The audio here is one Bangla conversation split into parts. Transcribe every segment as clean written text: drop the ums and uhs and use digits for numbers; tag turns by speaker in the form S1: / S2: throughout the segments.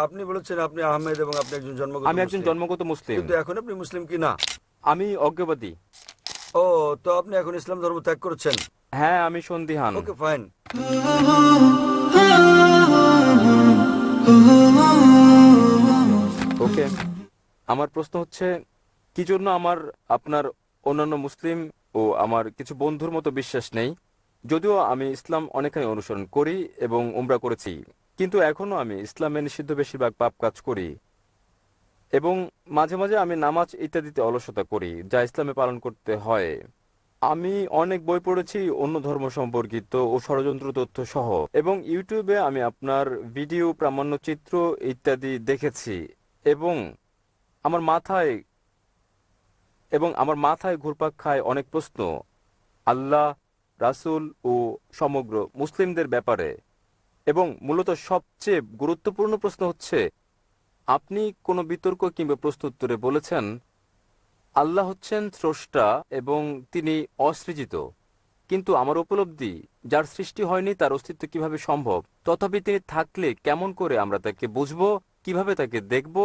S1: আপনি বলেছেন আপনি আহমেদ এবং আপনি একজন জন্মগত
S2: আমি একজন
S1: মুসলিম,
S2: জন্মগত মুসলিম।
S1: কিন্তু এখন আপনি মুসলিম কি না?
S2: আমি অজ্ঞবাদী।
S1: ও, তো আপনি এখন ইসলাম ধর্ম ত্যাগ করেছেন?
S2: হ্যাঁ, আমি সন্দিহান।
S1: ওকে, ফাইন।
S2: ওকে, আমার প্রশ্ন হচ্ছে, কি জন্য আমার আপনার অন্যান্য মুসলিম ও আমার কিছু বন্ধুর মতো বিশ্বাস নেই? যদিও আমি ইসলাম অনেকখানি অনুসরণ করি এবং উমরা করেছি, কিন্তু এখনও আমি ইসলামে নিষিদ্ধ বেশিরভাগ পাপ কাজ করি এবং মাঝে মাঝে আমি নামাজ ইত্যাদিতে অলসতা করি, যা ইসলামে পালন করতে হয়। আমি অনেক বই পড়েছি অন্য ধর্ম সম্পর্কিত ও ষড়যন্ত্র তথ্য সহ, এবং ইউটিউবে আমি আপনার ভিডিও, প্রামাণ্যচিত্র ইত্যাদি দেখেছি, এবং আমার মাথায় আমার মাথায় ঘুরপাক খায় অনেক প্রশ্ন আল্লাহ, রাসূল ও সমগ্র মুসলিমদের ব্যাপারে। এবং মূলত সবচেয়ে গুরুত্বপূর্ণ প্রশ্ন হচ্ছে, আপনি কোনো বিতর্ক কিংবা প্রশ্নোত্তরে বলেছেন আল্লাহ হচ্ছেন স্রষ্টা এবং তিনি অসৃজিত, কিন্তু আমার উপলব্ধি, যার সৃষ্টি হয়নি তার অস্তিত্ব কিভাবে সম্ভব? তথাপি তিনি থাকলে কেমন করে আমরা তাকে বুঝবো, কিভাবে তাকে দেখব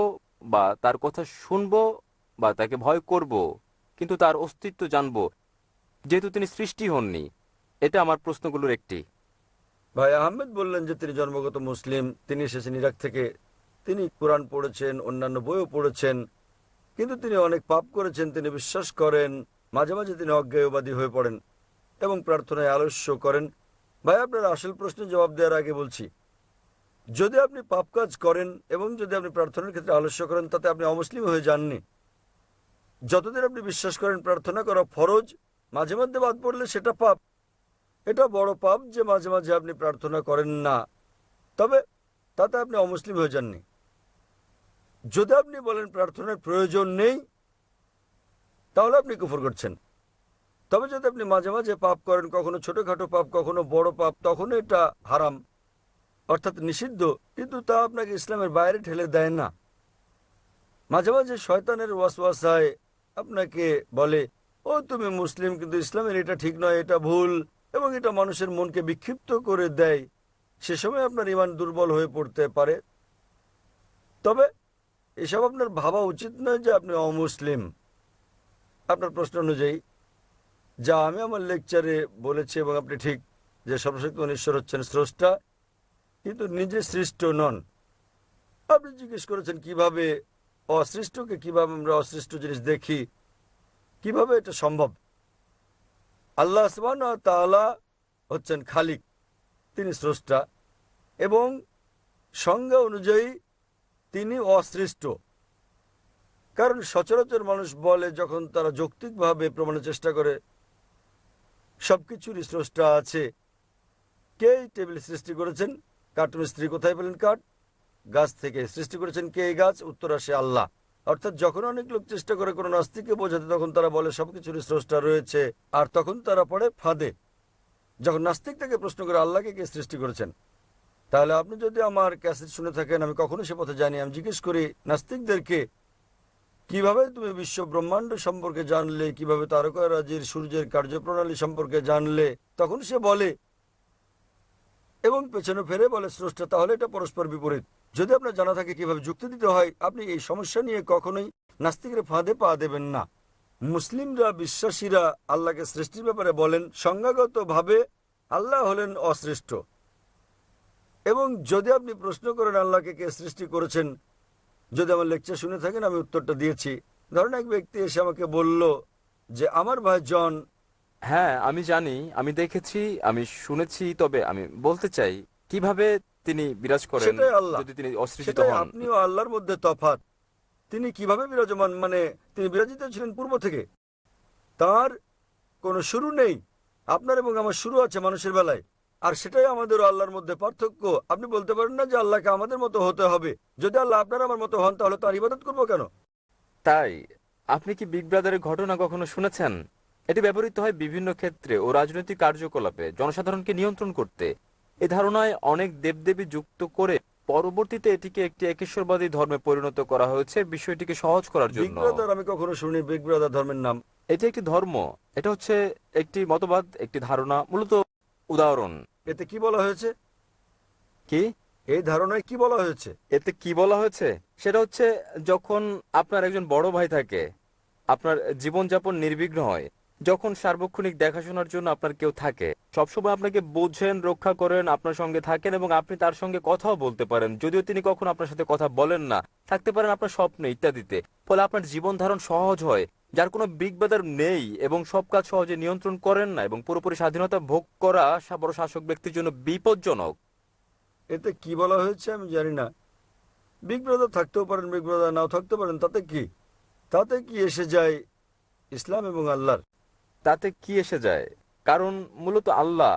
S2: বা তার কথা শুনবো বা তাকে ভয় করব, কিন্তু তার অস্তিত্ব জানবো যেহেতু তিনি সৃষ্টি হননি? এটা আমার প্রশ্নগুলোর একটি।
S1: ভাই আহমেদ বললেন যে তিনি জন্মগত মুসলিম, তিনি এসেছেন ইরাক থেকে, তিনি কোরআন পড়েছেন, অন্যান্য বইও পড়েছেন, কিন্তু তিনি অনেক পাপ করেছেন, তিনি বিশ্বাস করেন, মাঝে মাঝে তিনি অজ্ঞেয়বাদী হয়ে পড়েন এবং প্রার্থনায় আলস্য করেন। ভাই, আপনার আসল প্রশ্নের জবাব দেওয়ার আগে বলছি, যদি আপনি পাপ কাজ করেন এবং যদি আপনি প্রার্থনার ক্ষেত্রে আলস্য করেন, তাতে আপনি অমুসলিম হয়ে যাননি। যতদিন আপনি বিশ্বাস করেন প্রার্থনা করা ফরজ, মাঝে মধ্যে বাদ পড়লে সেটা পাপ। এটা বড় পাপ যে মাঝে মাঝে আপনি প্রার্থনা করেন না, তবে তাতে আপনি অমুসলিম হয়ে যাননি। যদি আপনি বলেন প্রার্থনার প্রয়োজন নেই, তাহলে আপনি কুফর করছেন। তবে যদি আপনি মাঝে মাঝে পাপ করেন, কখনো ছোটখাটো পাপ, কখনো বড় পাপ, তখন এটা হারাম, অর্থাৎ নিষিদ্ধ, কিন্তু তা আপনাকে ইসলামের বাইরে ঠেলে দেয় না। মাঝে মাঝে শয়তানের ওয়াসওয়াসায় আপনাকে বলে, ও তুমি মুসলিম, কিন্তু ইসলামের এটা ঠিক নয়, এটা ভুল, এবং এটা মানুষের মনকে বিক্ষিপ্ত করে দেয়। সে সময় আপনার ঈমান দুর্বল হয়ে পড়তে পারে। তবে এসব আপনার ভাবা উচিত নয় যে আপনি অমুসলিম। আপনার প্রশ্ন অনুযায়ী যা আমি আমার লেকচারে বলেছি, এবং আপনি ঠিক, যে সর্বশক্তিমান ঈশ্বর হচ্ছেন স্রষ্টা, কিন্তু নিজে সৃষ্ট নন। আপনি জিজ্ঞেস করেছেন কিভাবে অসৃষ্টকে, কিভাবে আমরা অসৃষ্ট জিনিস দেখি, কিভাবে এটা সম্ভব। আল্লাহ সুবহানাহু ওয়া তাআলা হচ্ছেন খালিক, তিনি স্রষ্টা, এবং সংজ্ঞা অনুযায়ী তিনি অসৃষ্ট। কারণ সচরাচর মানুষ বলে, যখন তারা যৌক্তিকভাবে প্রমাণের চেষ্টা করে সবকিছুরই স্রষ্টা আছে, কে এই টেবিল সৃষ্টি করেছেন, কাঠ মিস্ত্রি কোথায় পেলেন কাঠ, গাছ থেকে সৃষ্টি করেছেন কে এই গাছ, উত্তর আসে আল্লাহ। অর্থাৎ যখন অনেক লোক চেষ্টা করে কোনো নাস্তিককে বোঝাতে, তখন তারা বলে সবকিছুরই স্রষ্টা রয়েছে, আর তখন তারা পড়ে ফাঁদে। যখন নাস্তিক থেকে প্রশ্ন করে আল্লাহকে কে সৃষ্টি করেছেন, তাহলে আপনি যদি আমার ক্যাসেট শুনে থাকেন, আমি কখনো সে পথে যাইনি। আমি জিজ্ঞেস করি নাস্তিকদেরকে, কিভাবে তুমি বিশ্ব ব্রহ্মাণ্ড সম্পর্কে জানলে, কিভাবে তারকারাজির সূর্যের কার্যপ্রণালী সম্পর্কে জানলে, তখন সে বলে এবং পেছনে ফেরে বলে স্রষ্টা। তাহলে এটা পরস্পর বিপরীত। যদি আপনার জানা থাকে কিভাবে যুক্তি দিতে হয়, আপনি এই সমস্যা নিয়ে কখনোই নাস্তিকের ফাঁদে পা দেবেন না। মুসলিমরা, বিশ্বাসীরা আল্লাহকে সৃষ্টির ব্যাপারে বলেন সংজ্ঞাগতভাবে আল্লাহ হলেন অসৃষ্ট। এবং যদি আপনি প্রশ্ন করেন আল্লাহকে কে সৃষ্টি করেছেন, যদি আমার লেকচার শুনে থাকেন, আমি উত্তরটা দিয়েছি। ধরেন এক ব্যক্তি এসে আমাকে বলল যে আমার ভাই জন।
S2: হ্যাঁ, আমি জানি, আমি দেখেছি, আমি শুনেছি, তবে আমি বলতে চাই কিভাবে তিনি বিরাজ করেন
S1: সেটাই আল্লাহ,
S2: যদি তিনি অসৃজিত
S1: সেটাই
S2: হন।
S1: আপনিও আল্লাহর মধ্যে তফাৎ। তিনি কিভাবে বিরাজমান, মানে তিনি বিরাজিত ছিলেন পূর্ব থেকে, তার কোনো শুরু নেই। আপনার এবং আমার শুরু আছে মানুষের বেলায়, আর সেটাই আমাদের ও আল্লাহর মধ্যে পার্থক্য। আপনি বলতে পারেন না যে আল্লাহকে আমাদের মতো হতে হবে। যদি আল্লাহ আপনার আমার মতো হন, তাহলে তার ইবাদত করবো কেন?
S2: তাই আপনি কি বিগ ব্রাদারের ঘটনা কখনো শুনেছেন? এটি ব্যবহৃত হয় বিভিন্ন ক্ষেত্রে ও রাজনৈতিক কার্যকলাপে জনসাধারণকে নিয়ন্ত্রণ করতে। এই ধারণায় অনেক দেবদেবী যুক্ত করে পরবর্তীতে এটিকে একটি একেশ্বরবাদী ধর্মে পরিণত করা হয়েছে বিষয়টিকে সহজ করার
S1: বিগ
S2: জন্য।
S1: ব্রাদার আমি কখনো শুনি, বিগ ব্রাদার ধর্মের নাম।
S2: এটি একটি ধর্ম, এটা হচ্ছে একটি মতবাদ, একটি ধারণা, মূলত উদাহরণ।
S1: এতে কি বলা হয়েছে?
S2: কি?
S1: এই ধারণায় কি বলা হয়েছে?
S2: এতে কি বলা হয়েছে সেটা হচ্ছে, যখন আপনার একজন বড় ভাই থাকে, আপনার জীবনযাপন নির্বিঘ্ন হয়, যখন সার্বক্ষণিক দেখাশোনার জন্য আপনার কেউ থাকে, সবসময় আপনাকে বোঝেন, রক্ষা করেন, আপনার সঙ্গে থাকেন এবং আপনি তার সঙ্গে কথাও বলতে পারেন, যদিও তিনি কখনো আপনার সাথে কথা বলেন না, থাকতে পারেন আপনার স্বপ্নে ইত্যাদিতে, ফলে আপনার জীবন ধারণ সহজ হয়, যার কোনো বিগ ব্রাদার নেই এবং সব কাজ সহজে নিয়ন্ত্রণ করেন না এবং পুরোপুরি স্বাধীনতা ভোগ করা বড় শাসক ব্যক্তির জন্য বিপজ্জনক।
S1: এতে কি বলা হয়েছে আমি জানি না। বিগ ব্রাদার থাকতেও পারেন, বিগ ব্রাদার নাও থাকতে পারেন, তাতে কি এসে যায় ইসলাম এবং আল্লাহর?
S2: তাতে কি এসে যায়? কারণ মূলত আল্লাহ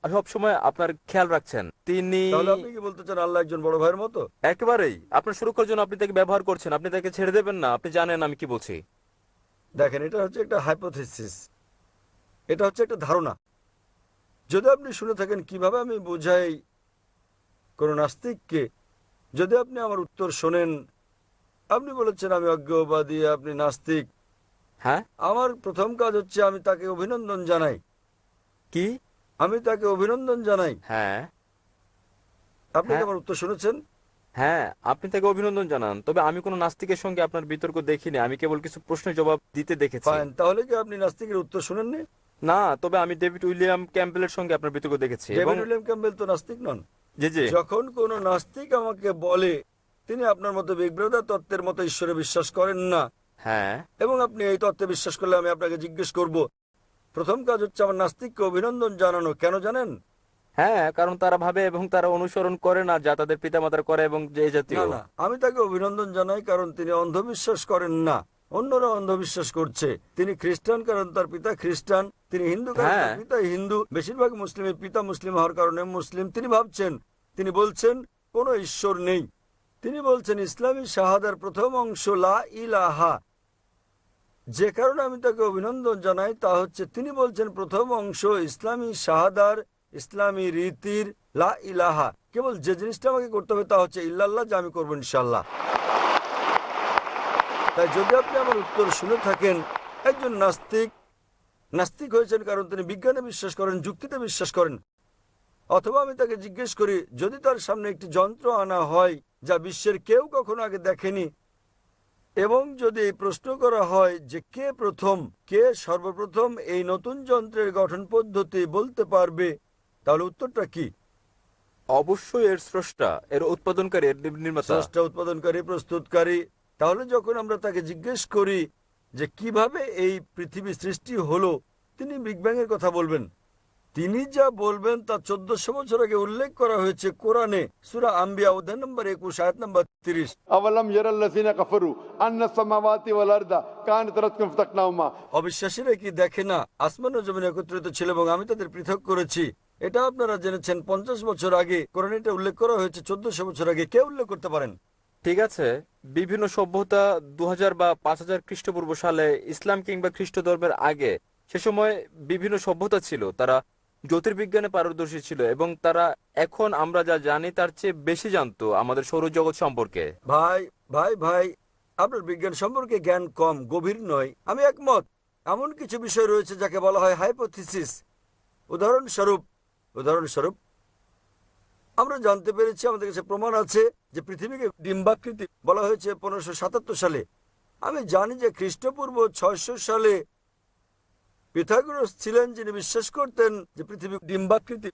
S2: সব সময় আপনার খেয়াল রাখছেন। তিনি
S1: তাহলে আপনি কি বলতে চান আল্লাহ একজন বড় ভাইয়ের মতো?
S2: একেবারেই আপনার সুরক্ষার জন্য আপনি তাকে ব্যবহার করছেন, আপনি তাকে ছেড়ে দেবেন না। আপনি জানেন আমি কি বলছি।
S1: দেখেন, এটা হচ্ছে একটা হাইপোথিসিস, এটা হচ্ছে একটা ধারণা। যদি আপনি শুনে থাকেন কিভাবে আমি বোঝাই কোন নাস্তিককে, যদি আপনি আমার উত্তর শোনেন, আপনি বলেছেন আমি অজ্ঞবাদী, আপনি নাস্তিক।
S2: হ্যাঁ,
S1: আমার প্রথম কাজ হচ্ছে আমি তাকে অভিনন্দন জানাই।
S2: কি?
S1: আমি তাকে অভিনন্দন জানাই।
S2: হ্যাঁ,
S1: আপনি কি
S2: হ্যাঁ,
S1: আমার উত্তর শুনেছেন?
S2: হ্যাঁ, আপনি তাকে অভিনন্দন জানান। তবে আমি কোনো নাস্তিকের সঙ্গে আপনার বিতর্ক দেখিনি, আমি কেবল কিছু প্রশ্নের জবাব দিতে দেখেছি।
S1: ফাইন, তাহলে কি আপনি নাস্তিকের উত্তর শুনেননি?
S2: না, তবে আমি ডেভিড উইলিয়াম ক্যাম্পবেলের সঙ্গে আপনার বিতর্ক দেখেছি এবং
S1: ডেভিড উইলিয়াম ক্যাম্পবেল তো নাস্তিক নন।
S2: জি জি।
S1: যখন কোন নাস্তিক আমাকে বলে তিনি আপনার মতো বিগ ব্রাদার তত্ত্বের মতো ঈশ্বরে বিশ্বাস করেন না,
S2: হ্যাঁ,
S1: এবং আপনি এই তত্ত্বে বিশ্বাস করলে আমি আপনাকে জিজ্ঞেস করব, প্রথম কাজ হচ্ছে আমার নাস্তিককে অভিনন্দন জানানো। কেন জানেন?
S2: হ্যাঁ, কারণ তারা ভাবে এবং তারা অনুসরণ করে না যা তাদের পিতামাতার করে এবং যে
S1: না
S2: জাতীয়।
S1: না, আমি তাকে অভিনন্দন জানাই কারণ তিনি অন্ধবিশ্বাস করেন না। অন্যরা অন্ধবিশ্বাস করছে। তিনি খ্রিস্টান কারণ তার পিতা খ্রিস্টান, তিনি হিন্দু কারণ
S2: হ্যাঁ,
S1: তার পিতা হিন্দু, বেশিরভাগ মুসলিমের পিতা মুসলিম হওয়ার কারণে মুসলিম। তিনি বলছেন কোনো ঈশ্বর নেই। তিনি বলছেন ইসলামী শাহাদার প্রথম অংশ লা ইলাহা। যে কারণে আমি তাকে অভিনন্দন জানাই তা হচ্ছে তিনি বলছেন প্রথম অংশ ইসলামী শাহাদার, ইসলামী রীতির লা ইলাহা। কেবল যে জিনিসটা আমাকে করতে হবে তা হচ্ছে ইল্লাল্লাহ, যা আমি করবো ইনশাল্লাহ। তাই যদি আপনি আমার উত্তর শুনে থাকেন, একজন নাস্তিক হয়েছেন কারণ তিনি বিজ্ঞানে বিশ্বাস করেন, যুক্তিতে বিশ্বাস করেন, অথবা আমি তাকে জিজ্ঞেস করি যদি তার সামনে একটি যন্ত্র আনা হয় যা বিশ্বের কেউ কখনো আগে দেখেনি, এবং যদি এই প্রশ্ন করা হয় যে কে সর্বপ্রথম এই নতুন যন্ত্রের গঠন পদ্ধতি বলতে পারবে, তাহলে উত্তরটা কি?
S2: অবশ্যই এর স্রষ্টা, এর উৎপাদনকারী, এর নির্মাতা।
S1: স্রষ্টা, উৎপাদনকারী, প্রস্তুতকারী। তাহলে যখন আমরা তাকে জিজ্ঞেস করি যে কিভাবে এই পৃথিবী সৃষ্টি হলো, তিনি বিগ ব্যাং এর কথা বলবেন। তিনি যা বলবেন তা 1400 বছর আগে উল্লেখ করা হয়েছে কোরআনে, সূরা আম্বিয়া অধ্যায় নম্বর 21 আয়াত নম্বর 30।
S3: أولم ير الذين كفروا أن السماوات والأرض كانت رتقا فتقناهما।
S1: অবিশ্বাসীরা কি দেখে না আসমান ও জমিন একত্রিত ছিল এবং আমি তাদের পৃথক করেছি? এটা আপনারা জেনেছেন 50 বছর আগে কোরআনে এটা উল্লেখ করা হয়েছে। 1400 বছর আগে কে উল্লেখ করতে পারেন?
S2: ঠিক আছে, বিভিন্ন সভ্যতা 2000 বা 5000 খ্রিস্টপূর্ব সালে, ইসলাম কিংবা খ্রিস্ট ধর্মের আগে, সে সময় বিভিন্ন সভ্যতা ছিল, তারা জ্যোতির্বিজ্ঞানে পারদর্শী ছিল এবং তারা এখন আমরা যা জানি তার চেয়ে বেশি জানতো আমাদের সৌরজগৎ সম্পর্কে।
S1: ভাই ভাই ভাই, আপনার বিজ্ঞান সম্পর্কে জ্ঞান কম, গভীর নয়। আমি একমত। এমন কিছু বিষয় রয়েছে যাকে বলা হয় হাইপোথিসিস। উদাহরণস্বরূপ আমরা জানতে পেরেছি, আমাদের কাছে প্রমাণ আছে যে পৃথিবীকে ডিম্বাকৃতি বলা হয়েছে 1577 সালে। আমি জানি যে খ্রিস্টপূর্ব 600 সালে পিথাগোরাস ছিলেন যিনি বিশ্বাস করতেন যে পৃথিবী ডিম্বাকৃতি।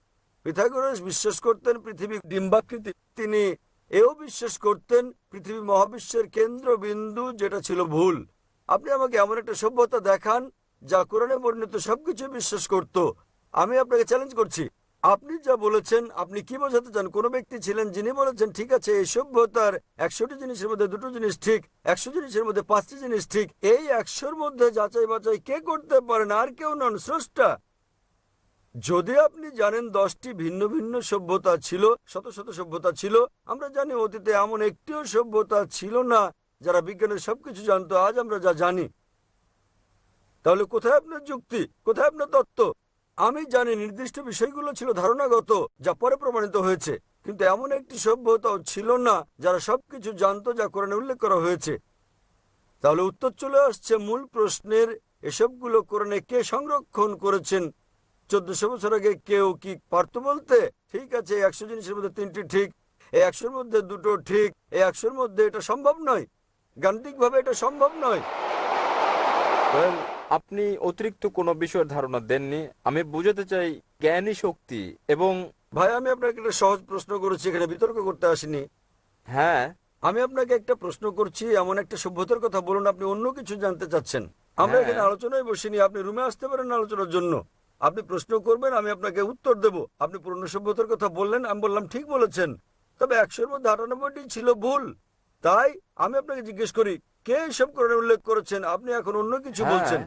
S1: তিনি এও বিশ্বাস করতেন পৃথিবী মহাবিশ্বের কেন্দ্রবিন্দু, যেটা ছিল ভুল। আপনি আমাকে এমন একটা সভ্যতা দেখান যা কোরআনে বর্ণিত সবকিছু বিশ্বাস করত। আমি আপনাকে চ্যালেঞ্জ করছি, আপনি যা বলেছেন আপনি কি বোঝাতে চান? কোন ব্যক্তি ছিলেন যিনি বলেছেন ঠিক আছে এই সভ্যতার 100টি জিনিসের মধ্যে 2টো জিনিস ঠিক, 100 জিনিসের মধ্যে 5টি জিনিস ঠিক। এই 100-র মধ্যে যাচাই বাছাই কে করতে পারেন? আর কেউ নন, স্রষ্টা। যদি আপনি জানেন 10টি ভিন্ন ভিন্ন সভ্যতা ছিল, শত শত সভ্যতা ছিল, আমরা জানি অতীতে এমন একটিও সভ্যতা ছিল না যারা বিজ্ঞানের সবকিছু জানতো আজ আমরা যা জানি। তাহলে কোথায় আপনার যুক্তি, কোথায় আপনার তত্ত্ব? আমি জানি নির্দিষ্ট বিষয়গুলো ছিল ধারণাগত, যা পরে প্রমাণিত হয়েছে, কিন্তু এমন একটি সভ্যতাও ছিল না যারা সবকিছু জানতো যা কোরআনে উল্লেখ করা হয়েছে। তাহলে উত্তর চলে আসছে মূল প্রশ্নের, এসবগুলো কোরআনে কে সংরক্ষণ করেছেন? 1400 বছর আগে কেউ কি পারত বলতে ঠিক আছে 100 জিনিসের মধ্যে 3টি ঠিক, এই 100-র মধ্যে দুটো ঠিক, এই 100-র মধ্যে এটা সম্ভব নয়, গাণিতিকভাবে এটা সম্ভব নয়।
S2: Well, আপনি অতিরিক্ত কোনো বিষয়ের ধারণা দেননি। আমি বুঝাতে চাই জ্ঞানী শক্তি এবং
S1: ভাই, আমি আপনাকে একটা সহজ প্রশ্ন করেছি, এখানে বিতর্ক করতে আসিনি।
S2: হ্যাঁ
S1: আমি আপনাকে একটা প্রশ্ন করছি, এমন একটা সভ্যতার কথা বলুন আপনি অন্য কিছু জানতে চাচ্ছেন। আমরা
S2: হ্যাঁ।
S1: এখানে আলোচনায় বসিনি, আপনি রুমে আসতে পারেন আলোচনার জন্য। আপনি প্রশ্ন করবেন, আমি আপনাকে উত্তর দেব। আপনি পুরনো সভ্যতার কথা বললেন, আমি বললাম ঠিক বলেছেন, তবে 100-র মধ্যে 98টি ছিল ভুল। তাই আমি আপনাকে জিজ্ঞেস করি, কে এসব কোরআনে উল্লেখ করেছেন? আপনি এখন অন্য কিছু বলছেন।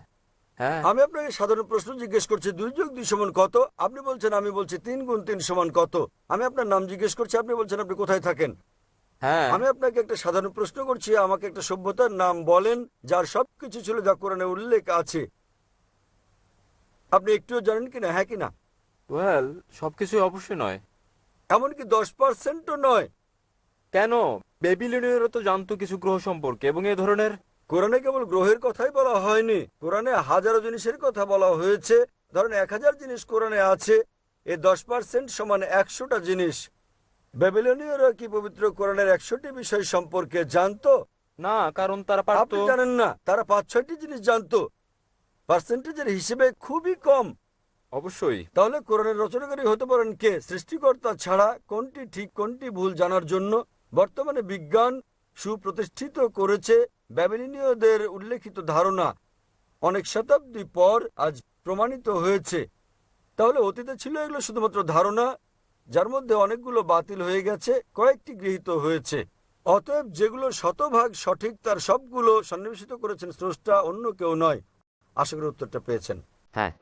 S2: হ্যাঁ
S1: আমি আপনাকে সাধারণ প্রশ্ন জিজ্ঞেস করছি, 2+2 সমান কত? আপনি বলছেন, আমি বলছি 3 × 3 সমান কত? আমি আপনার নাম জিজ্ঞেস করছি, আপনি বলছেন আপনি কোথায় থাকেন।
S2: হ্যাঁ
S1: আমি আপনাকে একটা সাধারণ প্রশ্ন করছি, আমাকে একটা সভ্যতার নাম বলেন যার সবকিছু ছিল যা কোরআনে উল্লেখ আছে। আপনি একটুও জানেন কিনা, হ্যাঁ কিনা?
S2: ওয়েল সবকিছু অবশ্যই নয়।
S1: এমনকি 10%ও নয়।
S2: কেন? বেবিলনীয়রা তো জানতো কিছু গ্রহ সম্পর্কে এবং এই ধরনের।
S1: কোরআনে কেবল গ্রহের কথাই বলা হয়নি, কোরআনে হাজারো জিনিসের কথা বলা হয়েছে। ধরেন 1000 জিনিস কোরআনে আছে, এই 10% সমান 100টা জিনিস। ব্যাবিলনীয়রা কি পবিত্র কোরআনের 100টি বিষয় সম্পর্কে জানতো?
S2: না, কারণ তারা পারতো।
S1: আপনি জানেন না, তারা 5-6টি জিনিস জানতো। পার্সেন্টেজের হিসেবে খুবই কম।
S2: অবশ্যই।
S1: তাহলে কোরআনের রচনাকারী হতে পারেন কে? সৃষ্টিকর্তা ছাড়া কোনটি ঠিক কোনটি ভুল জানার জন্য বর্তমানে বিজ্ঞান সুপ্রতিষ্ঠিত করেছে ব্যাবিলনীয়দের উল্লেখিত ধারণা অনেক শতাব্দী পর আজ প্রমাণিত হয়েছে। তাহলে অতীতে ছিল এগুলো শুধুমাত্র ধারণা, যার মধ্যে অনেকগুলো বাতিল হয়ে গেছে, কয়েকটি গৃহীত হয়েছে। অতএব যেগুলো শতভাগ সঠিক তার সবগুলো সন্নিবেশিত করেছেন স্রষ্টা, অন্য কেউ নয়। আশা করি উত্তরটা পেয়েছেন।
S2: হ্যাঁ।